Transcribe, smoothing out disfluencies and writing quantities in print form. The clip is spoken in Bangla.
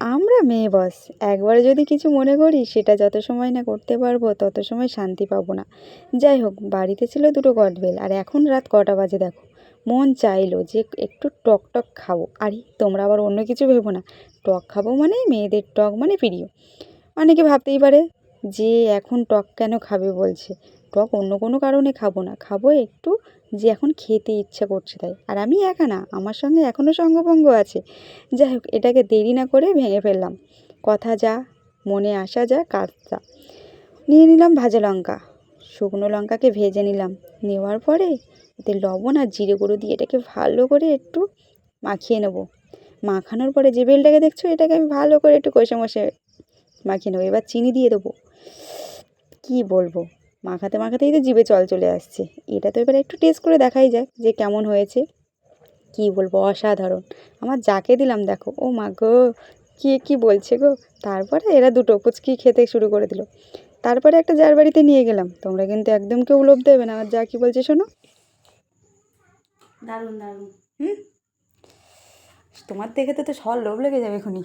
আমরা মেয়ে বস, একবারে যদি কিছু মনে করি সেটা যত সময় না করতে পারবো তত সময় শান্তি পাবো না। যাই হোক, বাড়িতে ছিল দুটো কদবেল, আর এখন রাত কটা বাজে দেখো। মন চাইলো যে একটু টক টক খাবো। আরে তোমরা আবার অন্য কিছু ভেবো না, টক খাবো মানে মেয়েদের টক মানে প্রিয়। অনেকে ভাবতেই পারে যে এখন টক কেন খাবে বলছে। টক অন্য কোনো কারণে খাবো না, খাবো একটু যে এখন খেতে ইচ্ছা করছে তাই। আর আমি একা না, আমার সঙ্গে এখনও সঙ্গপঙ্গ আছে। যাই হোক, এটাকে দেরি না করে ভেঙে ফেললাম। কথা যা, মনে আসা যা, কাজ যা। নিয়ে নিলাম ভাজা লঙ্কা, শুকনো লঙ্কাকে ভেজে নিলাম। নেওয়ার পরে এতে লবণ আর জিরে গুঁড়ো দিয়ে এটাকে ভালো করে একটু মাখিয়ে নেব। মাখানোর পরে যে বেলটাকে দেখছো, এটাকে আমি ভালো করে একটু কষে মশে মাখিয়ে নেবো। এবার চিনি দিয়ে দেবো। কি বলবো, মাখাতে মাখাতেই তো জিভে জল চলে আসছে। এটা তো এবার একটু টেস্ট করে দেখাই যাক যে কেমন হয়েছে। কি বলবো, অসাধারণ। আমার যাকে দিলাম দেখো, ও মা গো, কি বলছে গো। তারপরে এরা দুটো পুচকি খেতে শুরু করে দিল। তারপরে একটা যার বাড়িতে নিয়ে গেলাম। তোমরা কিন্তু একদম কেউ লোভ দেবে না। আমার যা কি বলছে শোনো। দারুণ দারুণ। তোমার দেখে তো সবার লোভ লেগে যাবে এখনই।